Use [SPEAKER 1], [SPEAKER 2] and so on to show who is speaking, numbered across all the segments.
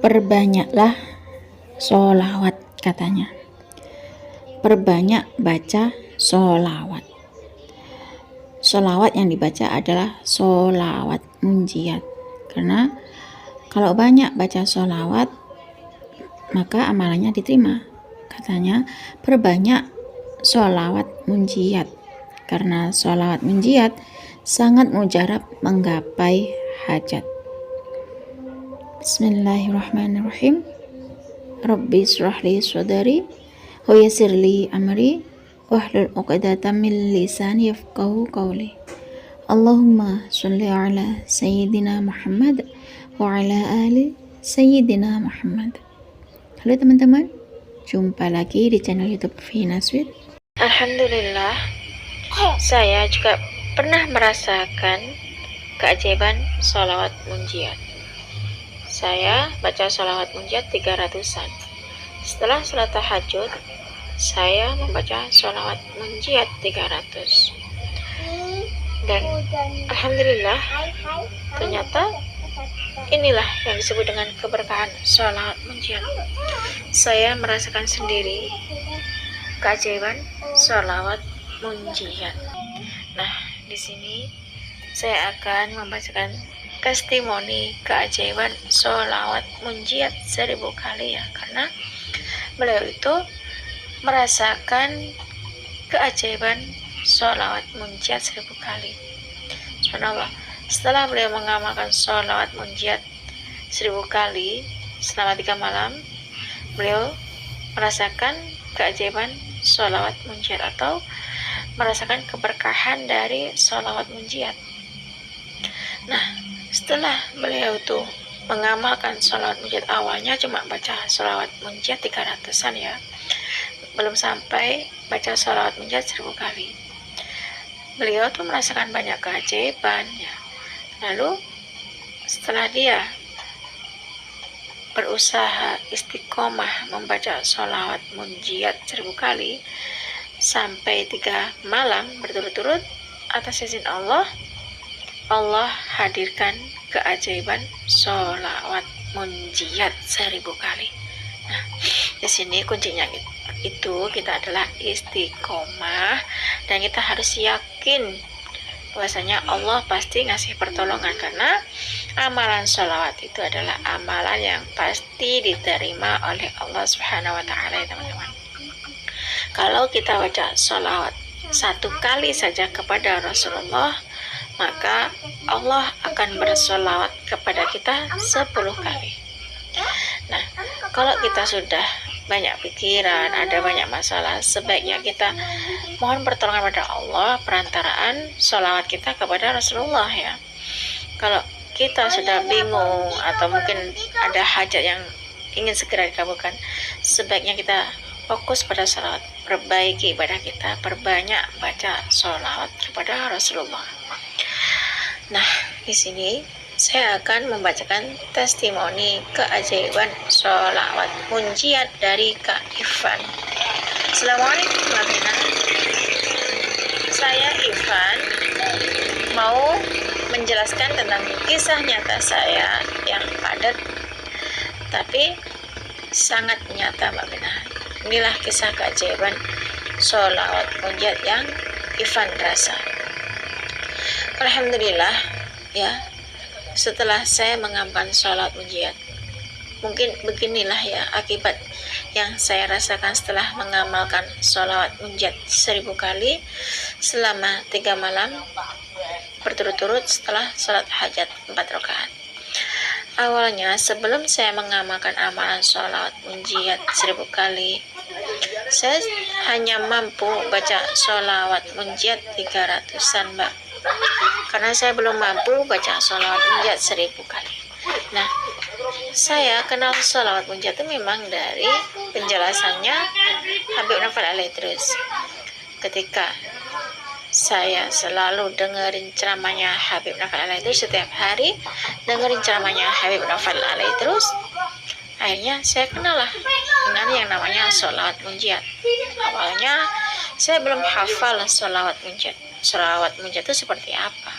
[SPEAKER 1] Perbanyaklah sholawat, katanya. Perbanyak baca sholawat. Sholawat yang dibaca adalah sholawat munjiat. Karena kalau banyak baca sholawat, maka amalannya diterima. Katanya, perbanyak sholawat munjiat. Karena sholawat munjiat sangat mujarab menggapai hajat. Bismillahirrahmanirrahim. Rabbi shrah li sadri wa yassir li amri wahlul 'uqdatam min lisani yafqahu qawli. Allahumma sholli ala sayyidina Muhammad wa ala ali sayyidina Muhammad. Halo teman-teman, jumpa lagi di channel YouTube Vina Sweet. Alhamdulillah, saya juga pernah merasakan keajaiban sholawat munjiat. Saya baca sholawat munjiat 300-an. Setelah sholat tahajud, saya membaca sholawat munjiat 300. Dan alhamdulillah, ternyata inilah yang disebut dengan keberkahan sholawat munjiat. Saya merasakan sendiri keajaiban sholawat munjiat. Nah, di sini saya akan membacakan testimoni keajaiban sholawat munjiat 1000 kali ya, karena beliau itu merasakan keajaiban sholawat munjiat 1000 kali. Subhanallah, setelah beliau mengamalkan sholawat munjiat 1000 kali selama 3 malam, beliau merasakan keajaiban sholawat munjiat atau merasakan keberkahan dari sholawat munjiat. Nah, setelah beliau tuh mengamalkan sholawat munjiat, awalnya cuma baca sholawat munjiat 300-an ya, belum sampai baca sholawat munjiat 1000 kali. Beliau tuh merasakan banyak keajaiban ya. Lalu setelah dia berusaha istiqomah membaca sholawat munjiat 1000 kali sampai 3 malam berturut-turut, atas izin Allah hadirkan keajaiban sholawat munjiat 1000 kali. Nah, di sini kuncinya itu kita adalah istiqomah, dan kita harus yakin bahwasanya Allah pasti ngasih pertolongan, karena amalan sholawat itu adalah amalan yang pasti diterima oleh Allah Subhanahu wa Ta'ala ya teman-teman. Kalau kita baca sholawat 1 kali saja kepada Rasulullah, maka Allah akan bersolawat kepada kita 10 kali. Nah, kalau kita sudah banyak pikiran, ada banyak masalah, sebaiknya kita mohon pertolongan pada Allah perantaraan solawat kita kepada Rasulullah ya. Kalau kita sudah bingung atau mungkin ada hajat yang ingin segera dikabulkan, sebaiknya kita fokus pada solawat, perbaiki ibadah kita, perbanyak baca solawat kepada Rasulullah. Nah, di sini saya akan membacakan testimoni keajaiban sholawat munjiat dari Kak Ivan. Assalamualaikum warahmatullahi wabarakatuh. Saya Ivan mau menjelaskan tentang kisah nyata saya yang padat tapi sangat nyata Mbak Bina. Inilah kisah keajaiban sholawat munjiat yang Ivan rasa. Alhamdulillah ya, setelah saya mengamalkan sholawat munjiat, mungkin beginilah ya akibat yang saya rasakan setelah mengamalkan sholawat munjiat 1000 kali selama 3 malam berturut-turut setelah sholat hajat 4 rakaat. Awalnya sebelum saya mengamalkan amalan sholawat munjiat 1000 kali, saya hanya mampu baca sholawat munjiat 300-an Mbak, karena saya belum mampu baca sholawat munjiat 1000 kali. Nah, saya kenal sholawat munjiat itu memang dari penjelasannya Habib Nafal Alaidrus. Ketika saya selalu dengerin ceramahnya Habib Nafal Alaidrus, setiap hari dengerin ceramahnya Habib Nafal Alaidrus, akhirnya saya kenal lah dengan yang namanya sholawat munjiat. Awalnya saya belum hafal sholawat munjiat. Sholawat munjiat itu seperti apa?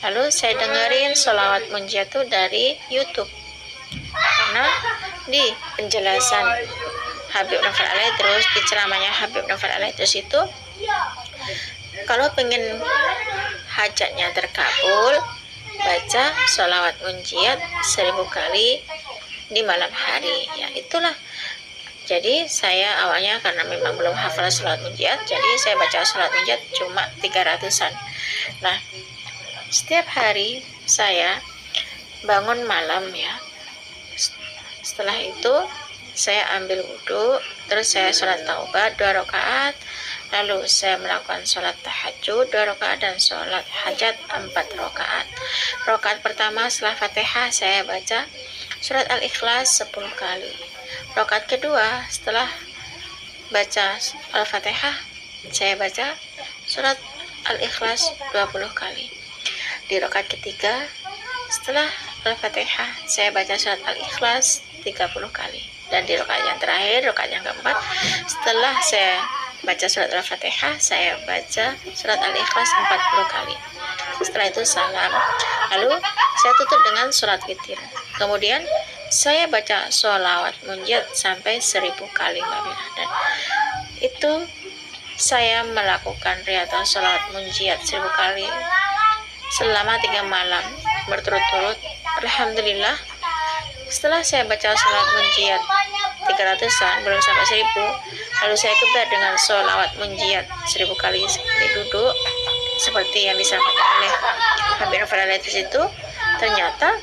[SPEAKER 1] Lalu saya dengerin sholawat munjiat itu dari YouTube. karena di penjelasan Habib Novel Alaidrus, di ceramahnya Habib Novel Alaidrus itu, kalau pengen hajatnya terkabul, baca sholawat munjiat 1000 kali di malam hari. Ya itulah. Jadi saya awalnya karena memang belum hafal sholawat munjiat, jadi saya baca sholawat munjiat cuma 300-an. Nah, setiap hari saya bangun malam ya. Setelah itu saya ambil wudhu, terus saya sholat taubat 2 rakaat, lalu saya melakukan sholat tahajud 2 rakaat dan sholat hajat 4 rakaat. Rakaat pertama setelah Fatihah saya baca surat Al-Ikhlas 10 kali. Rakaat kedua setelah baca Al-Fatihah saya baca surat Al-Ikhlas 20 kali. Di rakaat ketiga setelah Al-Fatihah saya baca surat Al-Ikhlas 30 kali. Dan di rakaat yang terakhir, rakaat yang keempat, setelah saya baca surat Al-Fatihah saya baca surat Al-Ikhlas 40 kali. Setelah itu salam, lalu saya tutup dengan surat witir. Kemudian saya baca sholawat munjiat sampai 1000 kali, Mbak Bina. Dan itu saya melakukan riyadhah sholawat munjiat 1000 kali selama 3 malam berturut-turut. Alhamdulillah, setelah saya baca sholawat munjiat 300-an, belum sampai 1000, lalu saya kebar dengan sholawat munjiat 1000 kali duduk seperti yang disampaikan oleh Habib Novel Alaidrus itu. Ternyata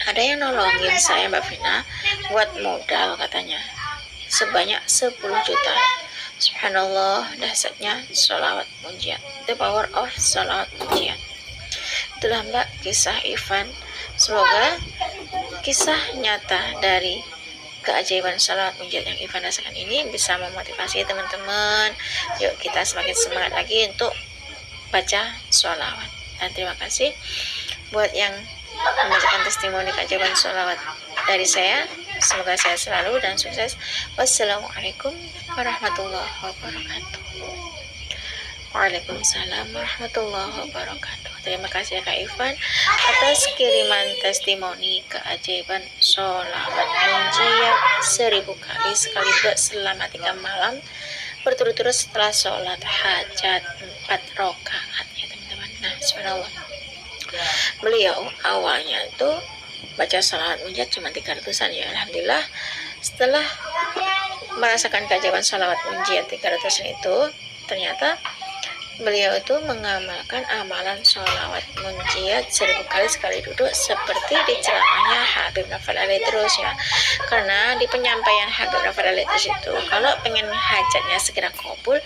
[SPEAKER 1] ada yang nolongin saya, Mbak Vina, buat modal katanya sebanyak 10 juta. Subhanallah, dahsyatnya sholawat munjiat, the power of sholawat munjiat. Itulah Mbak kisah Ivan. Semoga kisah nyata dari keajaiban sholawat munjiat yang Ivan rasakan ini bisa memotivasi teman-teman. Yuk kita semakin semangat lagi untuk baca sholawat. Dan terima kasih buat yang membacakan testimoni keajaiban sholawat dari saya. Semoga saya selalu dan sukses. Wassalamualaikum warahmatullahi wabarakatuh. Waalaikumsalam warahmatullahi wabarakatuh. Terima kasih ya Kak Ivan atas kiriman testimoni keajaiban sholawat munjiat 1000 kali sekaligus selama 3 malam berturut-turut setelah sholat hajat 4 rakaat ya teman-teman. Nah, subhanallah, beliau awalnya itu baca sholawat munjiat cuma 300-an ya. Alhamdulillah, setelah merasakan keajaiban sholawat munjiat 300-an itu, ternyata beliau itu mengamalkan amalan sholawat munjiat 1000 kali sekali duduk seperti di ceramahnya Habib Novel Alaidrus ya. Karena di penyampaian Habib Novel Alaidrus itu, kalau pengen hajatnya segera kabul,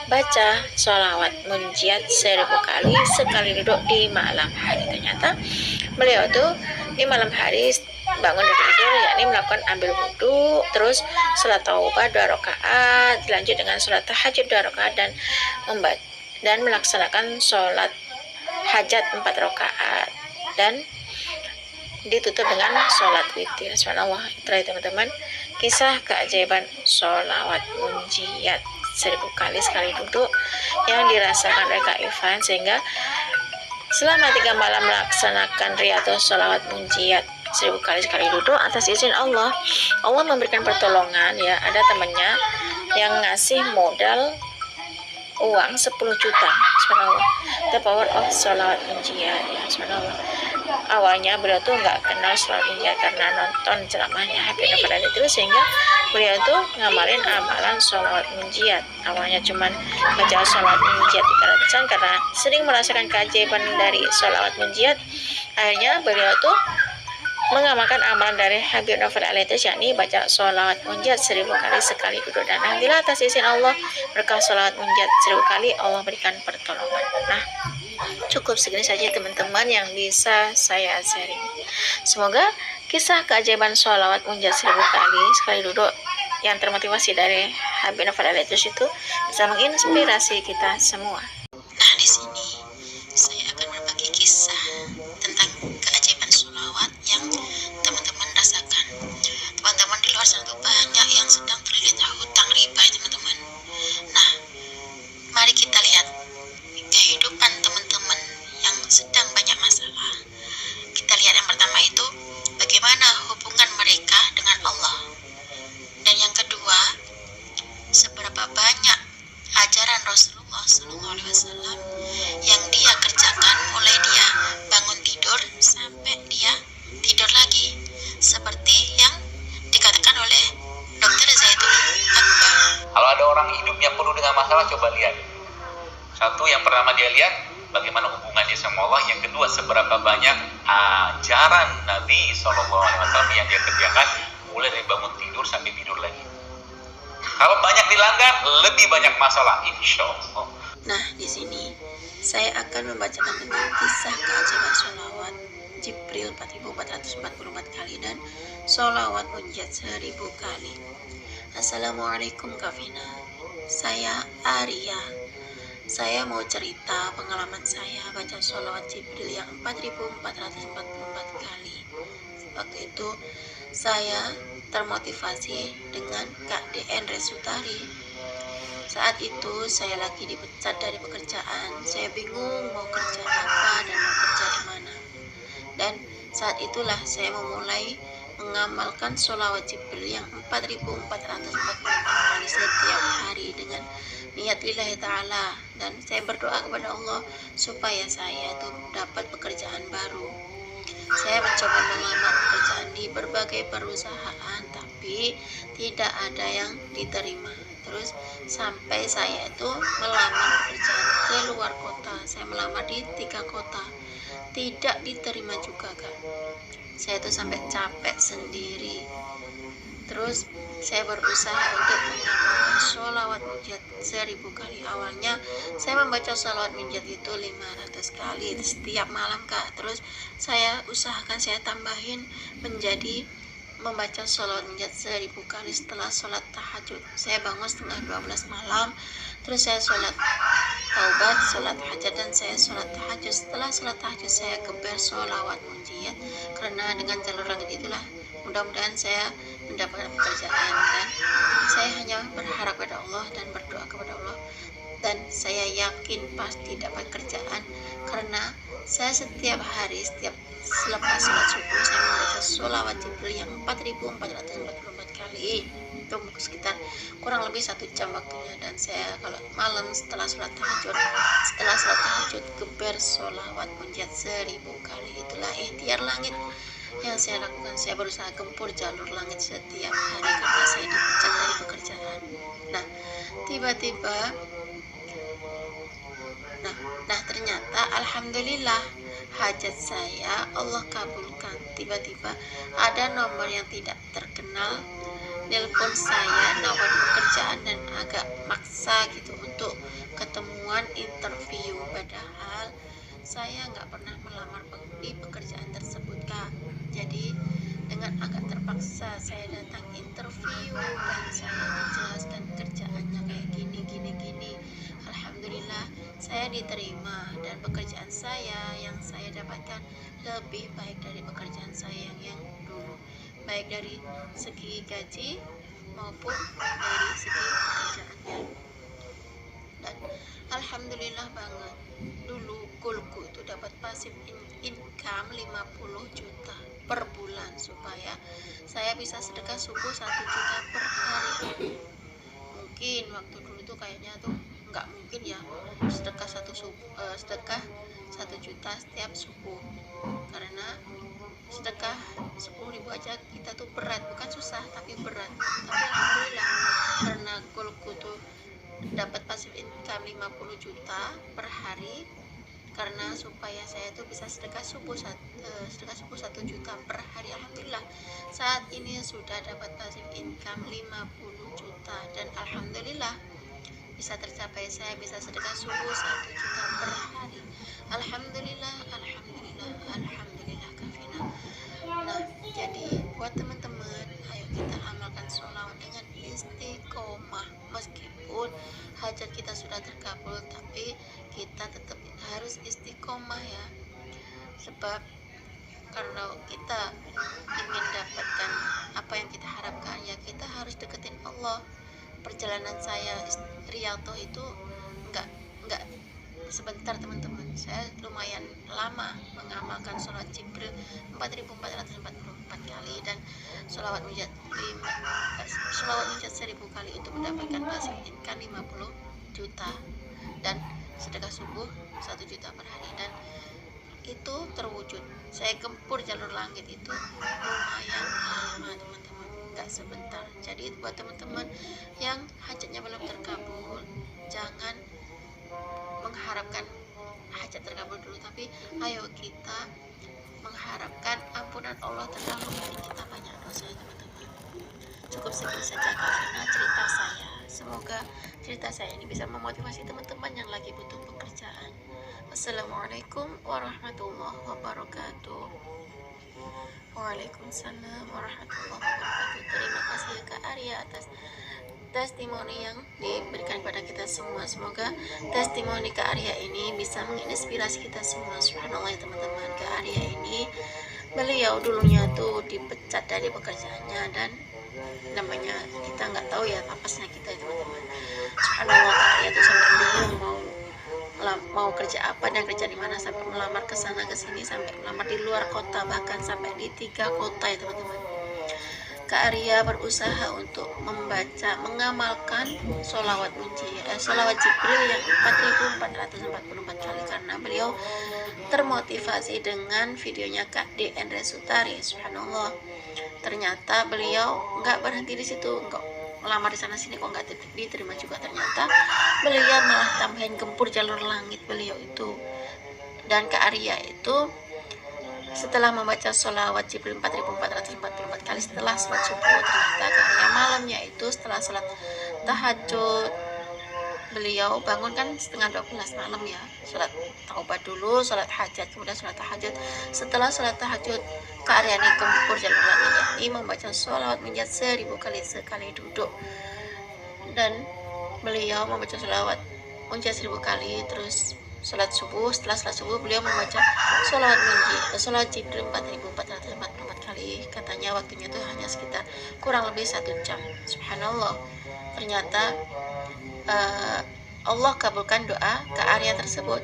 [SPEAKER 1] baca sholawat munjiat 1000 kali sekali duduk di malam hari. Ternyata beliau tuh di malam hari bangun dari tidur, yakni melakukan ambil wudhu, terus sholat taubat 2 rakaat, dilanjut dengan sholat tahajud 2 rakaat dan melaksanakan sholat hajat 4 rakaat dan ditutup dengan sholat witir. Subhanallah, itulah teman-teman kisah keajaiban sholawat munjiat 1000 kali sekali duduk yang dirasakan oleh Kak Ivan, sehingga selama 3 malam melaksanakan riyadhah sholawat munjiat 1000 kali sekali duduk atas izin Allah. Allah memberikan pertolongan ya, ada temannya yang ngasih modal uang 10 juta. Subhanallah, the power of sholawat munjiat ya. Subhanallah, awalnya beliau tuh nggak kenal sholawat munjiat karena nonton ceramahnya Habib Novel Alaidrus, sehingga beliau tuh ngamalin amalan sholawat munjiat. Awalnya cuman baca sholawat munjiat 300-an, karena sering merasakan keajaiban dari sholawat munjiat, akhirnya beliau tuh mengamalkan amalan dari Habib Novel Alaidrus, yakni baca sholawat munjiat 1000 kali sekali duduk. Dan alhamdulillah atas izin Allah, berkah sholawat munjiat 1000 kali Allah berikan pertolongan. Nah, cukup segini saja teman-teman yang bisa saya sharing. Semoga kisah keajaiban sholawat munjiat 1000 kali sekali duduk yang termotivasi dari Habib Novel Alaidrus itu bisa menginspirasi kita semua. Nah, di sini saya akan berbagi kisah tentang keajaiban sholawat yang teman-teman rasakan. Teman-teman di luar sana tuh banyak yang sedang terlilit hutang riba ya teman-teman. Nah, mari kita lihat kehidupan teman-teman yang sedang banyak masalah. Kita lihat yang pertama itu bagaimana hubungan mereka
[SPEAKER 2] salah coba lihat. Satu, yang pertama dia lihat bagaimana hubungannya sama Allah. Yang kedua, seberapa banyak ajaran Nabi SAW yang dia kerjakan, mulai dari bangun tidur sampai tidur lagi. Kalau banyak dilanggar, lebih banyak masalah, insya Allah.
[SPEAKER 1] Nah, di sini saya akan membacakan tentang kisah keajaiban sholawat Jibril 4444 kali dan sholawat munjat 1000 kali. Assalamualaikum Kak Vina, saya Arya. Saya mau cerita pengalaman saya baca sholawat Jibril yang 4444 kali. Waktu itu saya termotivasi dengan Kak DN Resutari. Saat itu saya lagi dipecat dari pekerjaan. Saya bingung mau kerja apa dan mau kerja di mana. Dan saat itulah saya memulai mengamalkan sholawat Jibril yang 4444 kali setiap hari dengan niat lillahi ta'ala, dan saya berdoa kepada Allah supaya saya itu dapat pekerjaan baru. Saya mencoba melamar pekerjaan di berbagai perusahaan, tapi tidak ada yang diterima. Terus sampai saya itu melamar pekerjaan ke luar kota. Saya melamar di 3 kota, tidak diterima juga Kak. Saya itu sampai capek sendiri. Terus saya berusaha untuk mengamalkan sholawat munjat 1000 kali. Awalnya saya membaca sholawat munjat itu 500 kali setiap malam Kak. Terus saya usahakan saya tambahin menjadi membaca sholawat munjat 1000 kali setelah sholat tahajud. Saya bangun setengah 12 malam, terus saya sholat taubat, sholat hajat, dan saya sholat tahajud. Setelah sholat tahajud saya geber sholawat munjat, karena dengan jalur langit itulah mudah-mudahan saya mendapatkan pekerjaan. Dan saya hanya berharap kepada Allah dan berdoa kepada Allah, dan saya yakin pasti dapat kerjaan, karena saya setiap hari, setiap selepas sholat subuh saya membaca sholawat Jibril yang 4444 kali. Itu sekitar kurang lebih 1 jam waktunya. Dan saya kalau malam setelah sholat tahajud geber sholawat munjat 1000 kali. Itulah ikhtiar langit yang saya lakukan. Saya berusaha gempur jalur langit setiap hari karena saya dipecat dari pekerjaan. Nah, tiba-tiba Nah ternyata alhamdulillah hajat saya Allah kabulkan. Tiba-tiba ada nomor yang tidak terkenal nelpon saya nawar pekerjaan, dan agak maksa gitu untuk ketemuan interview, padahal saya nggak pernah melamar di pekerjaan tersebut Kak. Jadi dengan agak terpaksa saya datang interview dan saya menjelaskan kerjaannya kayak gini. Alhamdulillah saya diterima, dan pekerjaan saya yang saya dapatkan lebih baik dari pekerjaan saya yang dulu, baik dari segi gaji maupun dari segi pekerjaannya. Dan alhamdulillah banget, dulu goalku itu dapat passive income 50 juta per bulan supaya saya bisa sedekah subuh 1 juta per hari. Mungkin waktu dulu tuh kayaknya tuh nggak mungkin ya sedekah 1 juta setiap subuh, karena sedekah 10.000 aja kita tuh berat, bukan susah tapi berat. Tapi alhamdulillah karena goalku tuh dapat passive income 50 juta per hari, karena supaya saya tuh bisa sedekah subuh 1 juta per hari. Alhamdulillah saat ini sudah dapat passive income 50 juta, dan alhamdulillah bisa tercapai. Saya bisa sedekah subuh 1 juta per hari. Alhamdulillah Kak Vina. Nah, jadi buat teman-teman, ayo kita amalkan sholawat dengan istiqomah. Meskipun hajat kita sudah terkabul, tapi kita tetap harus istiqomah ya. Sebab kalau kita ingin dapatkan apa yang kita harapkan, ya kita harus deketin Allah. Perjalanan saya Riyadhah itu enggak sebentar teman-teman. Saya lumayan lama mengamalkan sholat Jibril 4444 kali dan sholawat munjat 1000 kali untuk mendapatkan passive income 50 juta dan sedekah subuh 1 juta per hari, dan itu terwujud. Saya gempur jalur langit itu lumayan lama teman-teman, nggak sebentar. Jadi buat teman-teman yang hajatnya belum terkabul, jangan mengharapkan hajat terkabul dulu, tapi ayo kita mengharapkan ampunan Allah terdahulu dari kita banyak dosa, teman-teman. Cukup segitu saja Kak cerita saya. Semoga cerita saya ini bisa memotivasi teman-teman yang lagi butuh pekerjaan. Wassalamualaikum warahmatullahi wabarakatuh. Waalaikumsalam warahmatullahi wabarakatuh. Terima kasih ya Kak Arya atas testimoni yang diberikan kepada kita semua. Semoga testimoni Kak Arya ini bisa menginspirasi kita semua. Subhanallah ya teman-teman, Kak Arya ini beliau dulunya tuh dipecat dari pekerjaannya, dan namanya kita nggak tahu ya apesnya kita ya teman-teman. Subhanallah, Kak Arya tuh sampai bingung mau kerja apa dan kerja di mana, sampai melamar ke sana ke sini, sampai melamar di luar kota, bahkan sampai di 3 kota ya teman-teman. Kak Arya berusaha untuk mengamalkan sholawat Jibril yang 4444 kali, karena beliau termotivasi dengan videonya Kak DN Resutari. Subhanallah, ternyata beliau nggak berhenti di situ, nggak melamar di sana sini kok nggak diterima juga. Ternyata beliau malah tambahin gempur jalur langit beliau itu. Dan Kak Arya itu setelah membaca sholawat Jibril 4444 kali setelah sholat subuh, ternyata Kak Arya malamnya itu setelah sholat tahajud, beliau bangun kan setengah 12 malam ya, sholat taubat dulu, sholat hajat, kemudian sholat tahajud. Setelah sholat tahajud, Kak Arya ini gempur jalur langit, yakni membaca sholawat munjat 1000 kali sekali duduk, dan beliau membaca sholawat munjat 1000 kali. Terus sholat subuh, setelah sholat subuh beliau membaca sholawat Jibril 4444 kali. Katanya waktunya itu hanya sekitar kurang lebih 1 jam. Subhanallah, ternyata Allah kabulkan doa Kak Arya tersebut,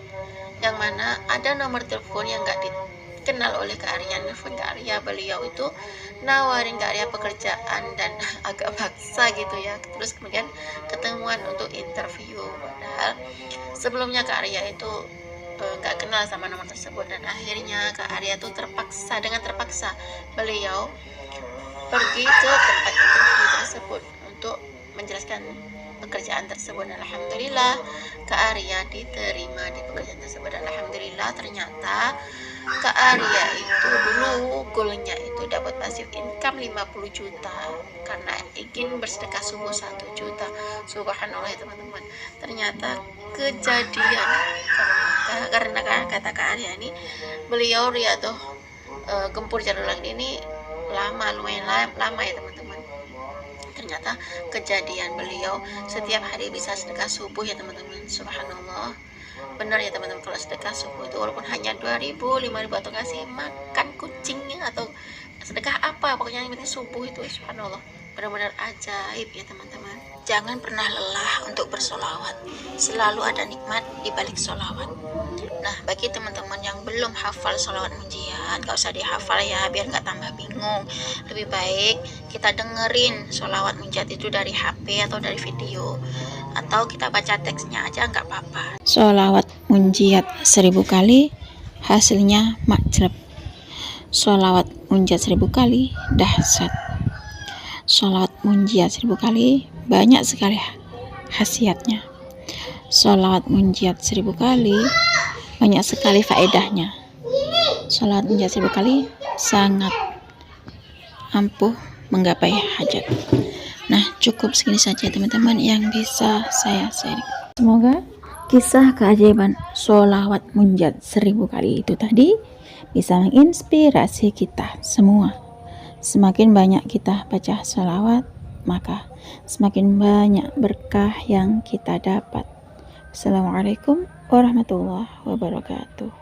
[SPEAKER 1] yang mana ada nomor telepon yang gak dikenal oleh Kak Arya. Nelfon Kak Arya, beliau itu nawarin Kak Arya pekerjaan dan agak paksa gitu ya. Terus kemudian ketemuan untuk interview, padahal sebelumnya Kak Arya itu gak kenal sama nomor tersebut. Dan akhirnya Kak Arya tuh dengan terpaksa beliau pergi ke tempat interview tersebut untuk menjelaskan pekerjaan tersebut. Dan alhamdulillah Kak Arya diterima di pekerjaan tersebut. Dan alhamdulillah ternyata Kak Arya itu dulu goalnya itu dapat passive income 50 juta karena ingin bersedekah subuh 1 juta. Subhanallah ya teman-teman, ternyata kejadian karena kata Kak Arya ini, beliau riyadhah gempur jalur langit ini lumayan lama ya teman-teman. Ternyata kejadian beliau setiap hari bisa sedekah subuh ya teman-teman. Subhanallah, benar ya teman-teman, kalau sedekah subuh itu walaupun hanya 2.000, 5.000 atau ngasih makan kucingnya atau sedekah apa, pokoknya yang penting subuh itu. Subhanallah, benar-benar ajaib ya teman-teman. Jangan pernah lelah untuk bersolawat, selalu ada nikmat di balik solawat. Nah, bagi teman-teman yang belum hafal solawat munjiat, gak usah dihafal ya, biar gak tambah bingung. Lebih baik kita dengerin solawat munjiat itu dari HP atau dari video, atau kita baca teksnya aja gak apa-apa.
[SPEAKER 3] Sholawat munjiat 1000 kali, hasilnya majrab. Sholawat munjiat 1000 kali, dahsyat. Sholawat munjiat 1000 kali, banyak sekali khasiatnya. Sholawat munjiat 1000 kali, banyak sekali faedahnya. Sholawat munjiat 1000 kali sangat ampuh menggapai hajat. Nah, cukup segini saja teman-teman yang bisa saya share. Semoga kisah keajaiban sholawat munjiat 1000 kali itu tadi bisa menginspirasi kita semua. Semakin banyak kita baca sholawat, maka semakin banyak berkah yang kita dapat. Assalamualaikum warahmatullahi wabarakatuh.